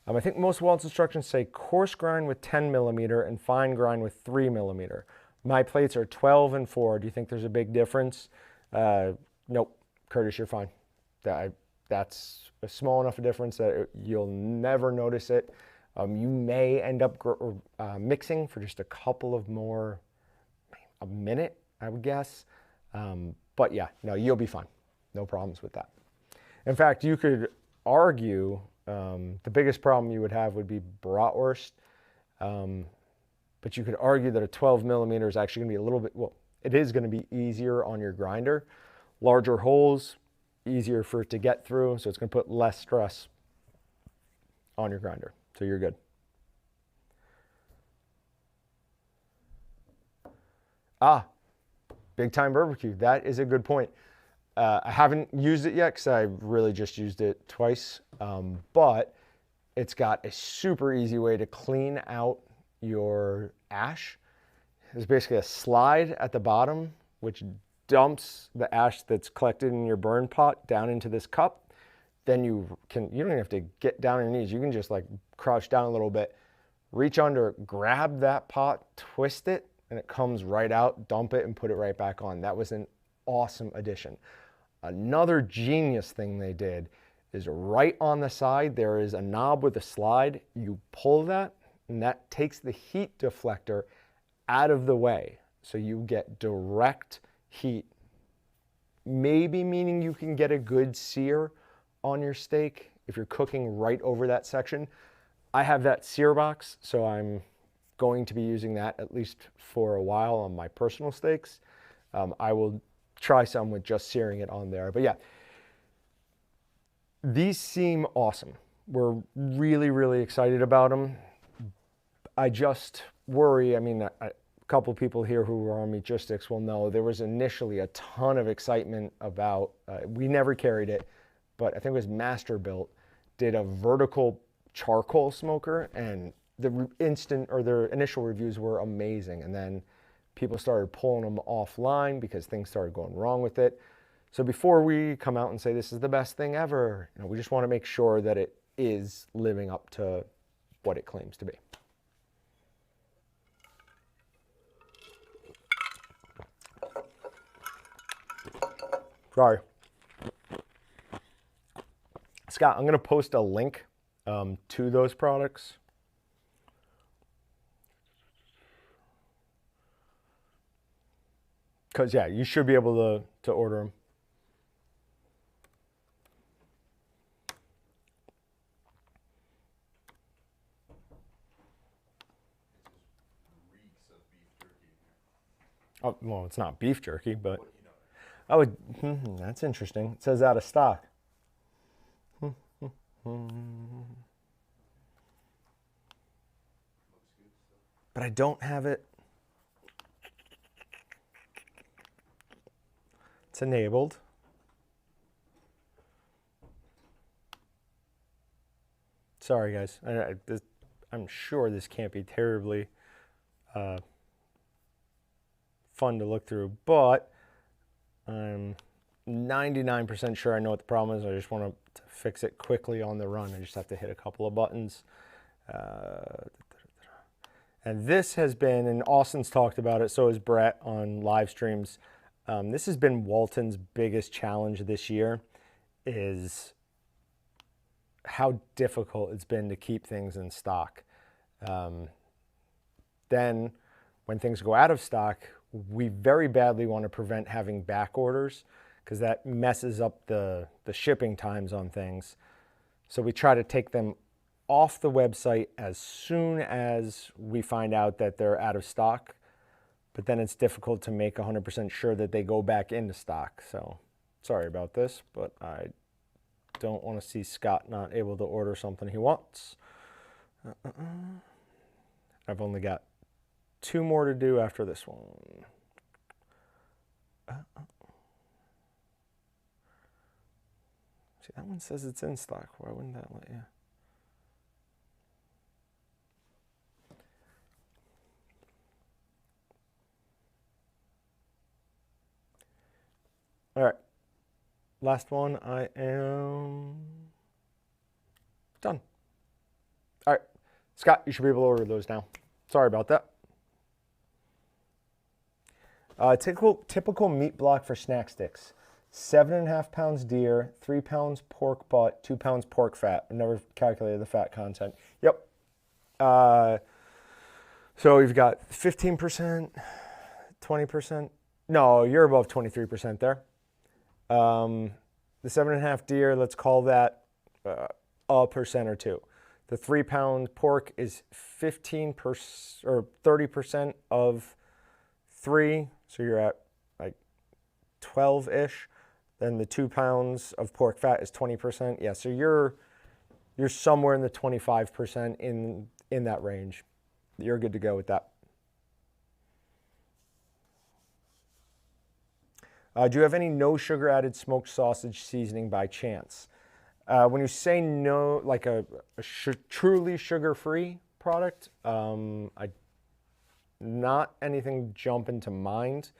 I think most Walt's instructions say coarse grind with 10 millimeter and fine grind with 3 millimeter. My plates are 12 and 4. Do you think there's a big difference? Nope, Curtis, you're fine. That's a small enough a difference that you'll never notice it. You may end up mixing for just a couple of more, a minute, I would guess. But yeah, no, you'll be fine. No problems with that. In fact, you could argue the biggest problem you would have would be bratwurst. But you could argue that a 12 millimeter is actually going to be a little bit, well, it is going to be easier on your grinder. Larger holes, easier for it to get through, so it's going to put less stress on your grinder. So you're good. Big Time Barbecue. That is a good point. I haven't used it yet because I really just used it twice. But It's got a super easy way to clean out your ash. There's basically a slide at the bottom, which dumps the ash that's collected in your burn pot down into this cup. Then you don't even have to get down on your knees. You can just like crouch down a little bit, reach under, grab that pot, twist it, and it comes right out, dump it, and put it right back on. That was an awesome addition. Another genius thing they did is right on the side, there is a knob with a slide. You pull that, and that takes the heat deflector out of the way. So you get direct heat, maybe meaning you can get a good sear on your steak if you're cooking right over that section. I have that sear box, so I'm going to be using that at least for a while on my personal steaks. I will try some with just searing it on there. But yeah, these seem awesome. We're really, really excited about them. I just worry, I mean, a couple people here who were on Meatgistics will know there was initially a ton of excitement about, we never carried it, but I think it was Masterbuilt did a vertical charcoal smoker, and the their initial reviews were amazing. And then people started pulling them offline because things started going wrong with it. So before we come out and say this is the best thing ever, we just want to make sure that it is living up to what it claims to be. Sorry. Scott, I'm going to post a link to those products. Because, yeah, you should be able to order them. Oh, well, it's not beef jerky, but oh, that's interesting. It says out of stock. But I don't have it. It's enabled. Sorry, guys. I'm sure this can't be terribly fun to look through, but I'm 99% sure I know what the problem is. I just want to fix it quickly on the run. I just have to hit a couple of buttons. And this has been, and Austin's talked about it, so has Brett on live streams. This has been Walton's biggest challenge this year, is how difficult it's been to keep things in stock. Then when things go out of stock, we very badly want to prevent having back orders because that messes up the shipping times on things. So we try to take them off the website as soon as we find out that they're out of stock, but then it's difficult to make 100% sure that they go back into stock. So sorry about this, but I don't want to see Scott not able to order something he wants. I've only got 2 more to do after this one. See, that one says it's in stock. Why wouldn't that let you? All right, last one. I am done. All right, Scott, you should be able to order those now. Sorry about that. Typical meat block for snack sticks: 7.5 pounds deer, 3 pounds pork butt, 2 pounds pork fat. I've never calculated the fat content. Yep. So you've got 15%, 20%. No, you're above 23% there. The 7.5 deer, let's call that a percent or two. The 3 pound pork is 15% or 30% of 3, so you're at like 12-ish. Then the 2 pounds of pork fat is 20%. Yeah, so you're somewhere in the 25% in that range. You're good to go with that. Do you have any no sugar added smoked sausage seasoning by chance? When you say no, like a truly sugar-free product, not anything jumping to mind.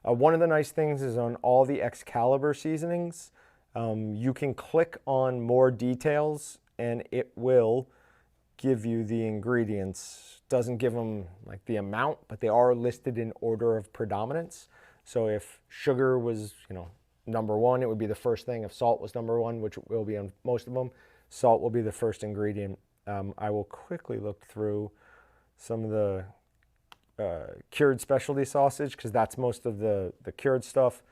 One of the nice things is on all the Excalibur seasonings, you can click on more details and it will give you the ingredients. Doesn't give them like the amount, but they are listed in order of predominance. So if sugar was, number one, it would be the first thing. If salt was number one, which it will be on most of them, salt will be the first ingredient. I will quickly look through some of the cured specialty sausage, because that's most of the cured stuff,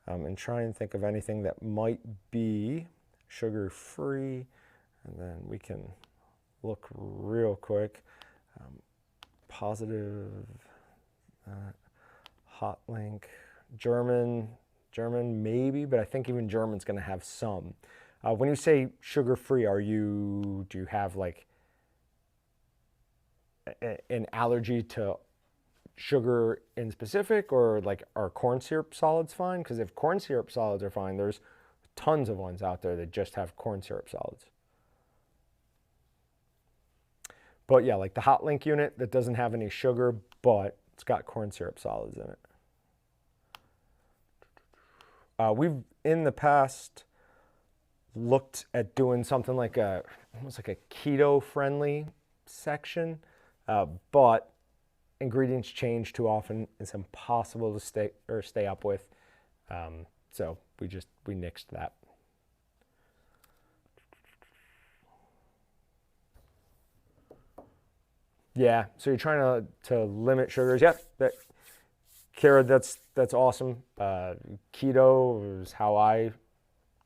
and try and think of anything that might be sugar-free, and then we can look real quick. Positive, hot link, German maybe, but I think even German's going to have some. When you say sugar-free, do you have like an allergy to sugar in specific, or like are corn syrup solids fine? Because if corn syrup solids are fine, there's tons of ones out there that just have corn syrup solids. But yeah, like the hot link unit that doesn't have any sugar, but it's got corn syrup solids in it. We've in the past looked at doing something like almost like a keto friendly section, but ingredients change too often. It's impossible to stay up with. So we nixed that. Yeah, so you're trying to limit sugars. Yep, Kara, that's awesome. Keto is how I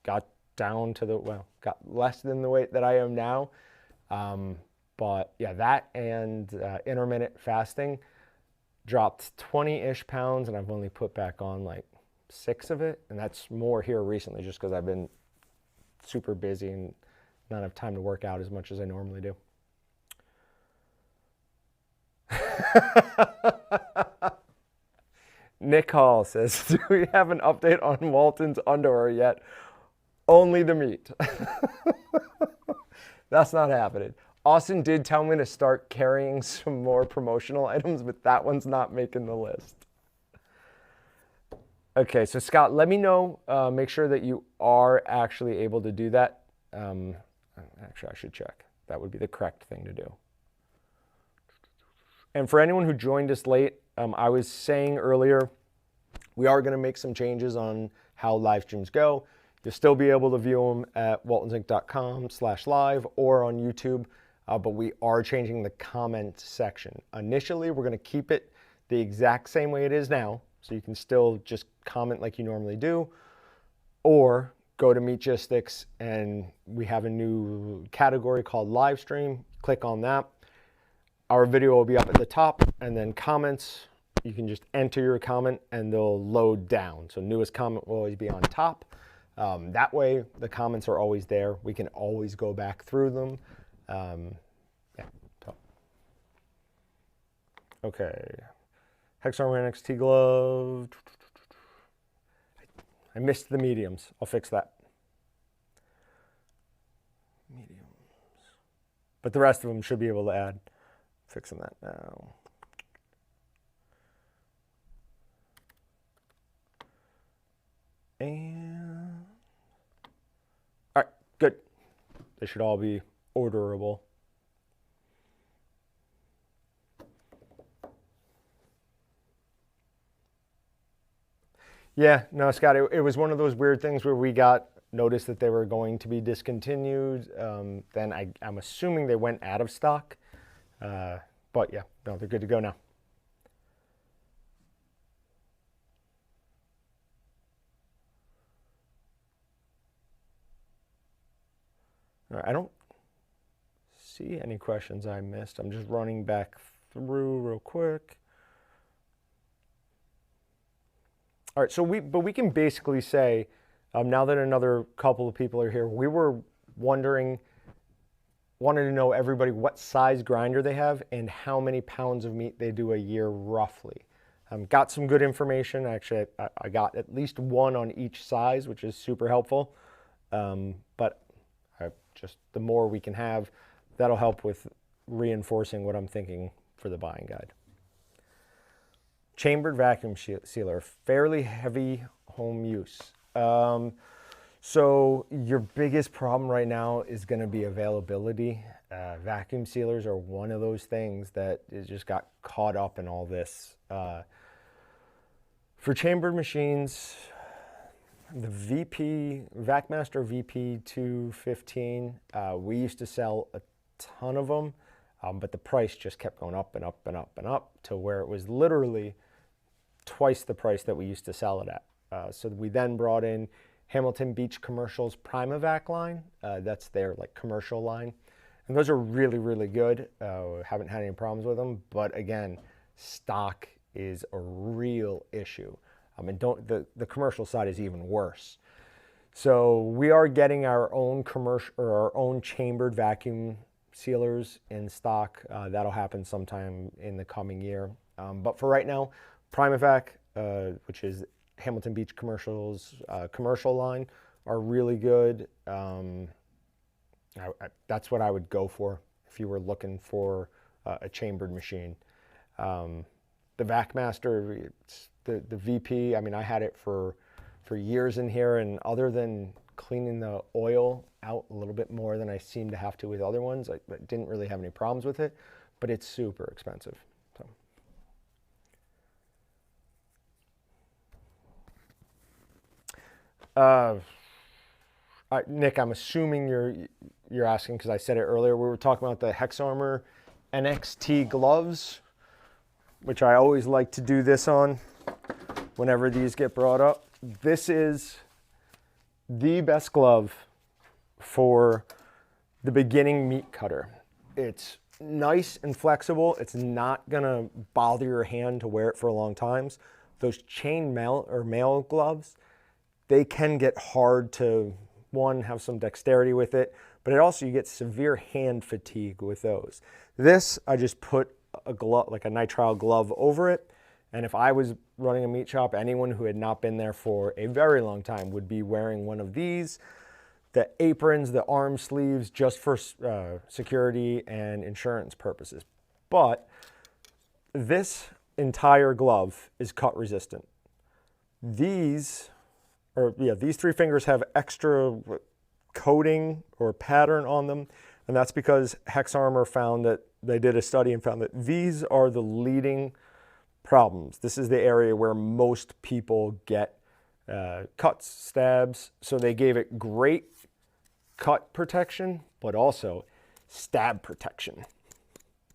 got down to got less than the weight that I am now. But yeah, that and intermittent fasting dropped 20-ish pounds, and I've only put back on like 6 of it. And that's more here recently just because I've been super busy and not have time to work out as much as I normally do. Nick Hall says, do we have an update on Walton's underwear yet? Only the meat. That's not happening. Austin did tell me to start carrying some more promotional items, but that one's not making the list. Okay, so Scott, let me know. Make sure that you are actually able to do that. Actually, I should check. That would be the correct thing to do. And for anyone who joined us late, I was saying earlier, we are going to make some changes on how live streams go. You'll still be able to view them at waltonsinc.com/live or on YouTube, but we are changing the comment section. Initially, we're going to keep it the exact same way it is now, so you can still just comment like you normally do, or go to Meatgistics and we have a new category called Livestream. Click on that. Our video will be up at the top, and then comments, you can just enter your comment and they'll load down. So newest comment will always be on top. That way the comments are always there. We can always go back through them. Yeah. So. Okay. Hexarm XT glove. I missed the mediums. I'll fix that. Mediums. But the rest of them should be able to add. Fixing that now. And all right, good. They should all be orderable. Yeah, no, Scott, it was one of those weird things where we got notice that they were going to be discontinued. Then I'm assuming they went out of stock. But yeah, no, they're good to go now. All right, I don't see any questions I missed. I'm just running back through real quick. All right, so we can basically say, now that another couple of people are here, we were wanted to know everybody what size grinder they have and how many pounds of meat they do a year roughly. Got some good information. Actually, I got at least one on each size, which is super helpful. But just the more we can have, that'll help with reinforcing what I'm thinking for the buying guide. Chambered vacuum sealer, fairly heavy home use. So your biggest problem right now is going to be availability. Vacuum sealers are one of those things that just got caught up in all this. For chambered machines, the VacMaster VP 215, we used to sell a ton of them, but the price just kept going up and up and up and up to where it was literally twice the price that we used to sell it at. So we then brought in Hamilton Beach Commercial's PrimaVac line. That's their like commercial line. And those are really, really good. Haven't had any problems with them, but again, stock is a real issue. And the commercial side is even worse. So we are getting our own commercial or our own chambered vacuum sealers in stock. That'll happen sometime in the coming year. But for right now, PrimaVac, which is Hamilton Beach Commercial's commercial line, are really good. That's what I would go for if you were looking for a chambered machine. The VacMaster, the VP, I mean, I had it for years in here, and other than cleaning the oil out a little bit more than I seem to have to with other ones, I didn't really have any problems with it, but it's super expensive. So. Nick, I'm assuming you're asking because I said it earlier. We were talking about the HexArmor NXT gloves, which I always like to do this on whenever these get brought up. This is the best glove for the beginning meat cutter. It's nice and flexible. It's not gonna bother your hand to wear it for a long time. Those chain mail gloves, they can get hard to, one, have some dexterity with it, but it also, you get severe hand fatigue with those. This, I just put a glove, like a nitrile glove over it, and if I was running a meat shop, anyone who had not been there for a very long time would be wearing one of these. The aprons, the arm sleeves, just for security and insurance purposes. But this entire glove is cut resistant. These three fingers have extra coating or pattern on them, and that's because HexArmor found that they did a study and found that these are the leading problems. This is the area where most people get cuts, stabs, so they gave it great cut protection, but also stab protection.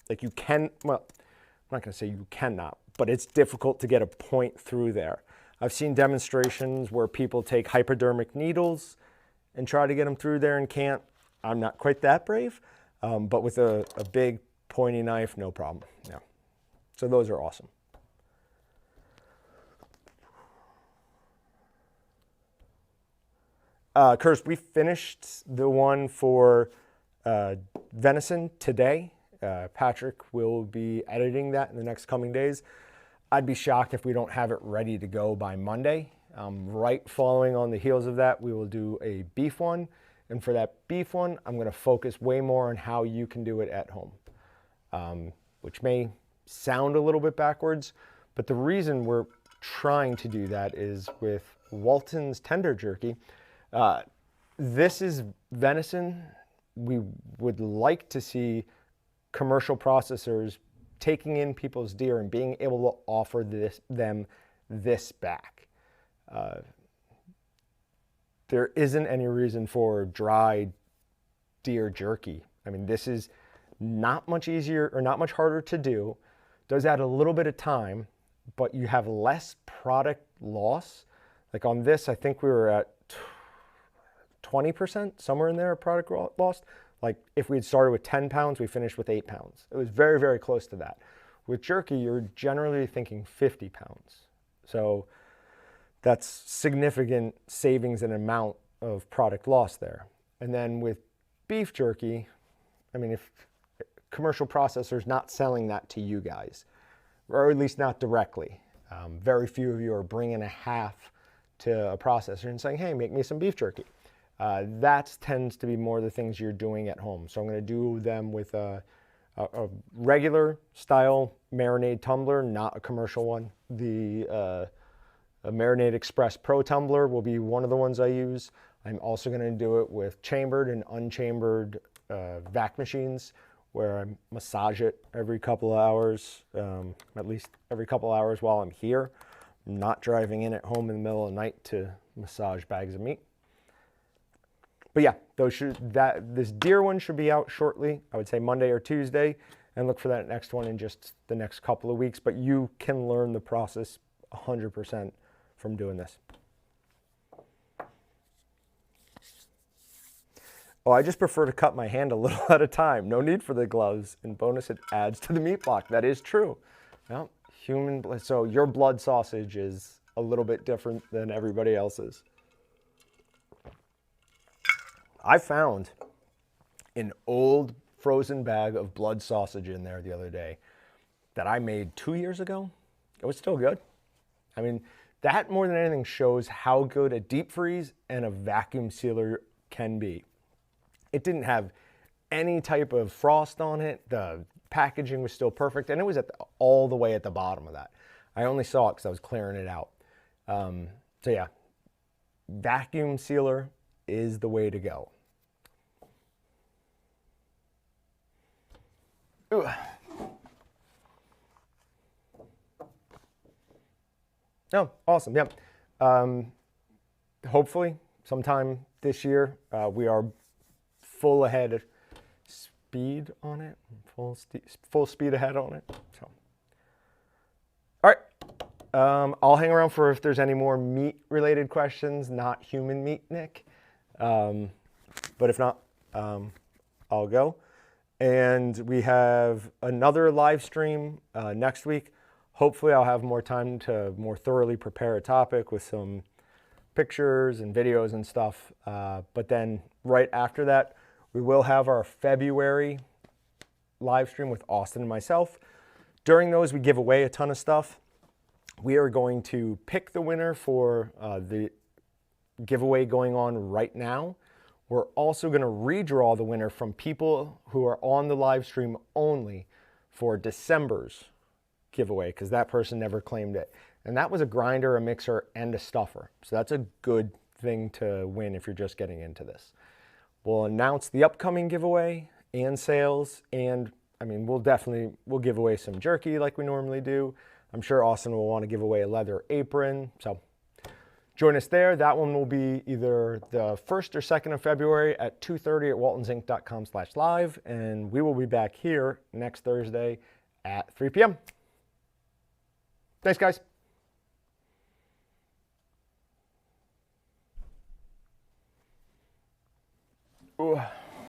Like you can, well, I'm not gonna say you cannot, but it's difficult to get a point through there. I've seen demonstrations where people take hypodermic needles and try to get them through there and can't. I'm not quite that brave, but with a big pointy knife, no problem. Yeah. So those are awesome. Curtis, we finished the one for venison today. Patrick will be editing that in the next coming days. I'd be shocked if we don't have it ready to go by Monday. Right following on the heels of that, we will do a beef one. And for that beef one, I'm going to focus way more on how you can do it at home, which may sound a little bit backwards, but the reason we're trying to do that is with Walton's Tender Jerky. This is venison. We would like to see commercial processors taking in people's deer and being able to offer them this back. There isn't any reason for dried deer jerky. I mean, this is not much easier or not much harder to do. Does add a little bit of time, but you have less product loss. Like on this, I think we were at 20%, somewhere in there, product loss. Like if we had started with 10 pounds, we finished with 8 pounds. It was very, very close to that. With jerky, you're generally thinking 50 pounds. So that's significant savings in amount of product loss there. And then with beef jerky, I mean, if commercial processors not selling that to you guys, or at least not directly, very few of you are bringing a half to a processor and saying, hey, make me some beef jerky. That tends to be more the things you're doing at home. So I'm going to do them with a regular style marinade tumbler, not a commercial one. The a Marinade Express Pro Tumbler will be one of the ones I use. I'm also going to do it with chambered and unchambered vac machines, where I massage it every couple of hours, at least every couple of hours while I'm here. I'm not driving in at home in the middle of the night to massage bags of meat. But yeah, this deer one should be out shortly. I would say Monday or Tuesday, and look for that next one in just the next couple of weeks. But you can learn the process 100% from doing this. Oh, I just prefer to cut my hand a little at a time. No need for the gloves. And bonus, it adds to the meat block. That is true. Well, so your blood sausage is a little bit different than everybody else's. I found an old frozen bag of blood sausage in there the other day that I made 2 years ago. It was still good. I mean, that more than anything shows how good a deep freeze and a vacuum sealer can be. It didn't have any type of frost on it. The packaging was still perfect, and it was all the way at the bottom of that. I only saw it because I was clearing it out. So yeah, vacuum sealer is the way to go. Ooh. Oh, awesome. Yep. Hopefully sometime this year, we are full ahead speed on it, full speed ahead on it. So, all right. I'll hang around for if there's any more meat related questions, not human meat, Nick. But if not, I'll go. And we have another live stream next week. Hopefully I'll have more time to more thoroughly prepare a topic with some pictures and videos and stuff. But then right after that, we will have our February live stream with Austin and myself. During those, we give away a ton of stuff. We are going to pick the winner for the giveaway going on right now. We're also going to redraw the winner from people who are on the live stream only for December's giveaway, because that person never claimed it. And that was a grinder, a mixer, and a stuffer. So that's a good thing to win if you're just getting into this. We'll announce the upcoming giveaway and sales, and I mean, we'll give away some jerky like we normally do. I'm sure Austin will want to give away a leather apron. So join us there. That one will be either the 1st or 2nd of February at 2:30 at waltonsinc.com/live. And we will be back here next Thursday at 3 p.m. Thanks, guys. Ooh.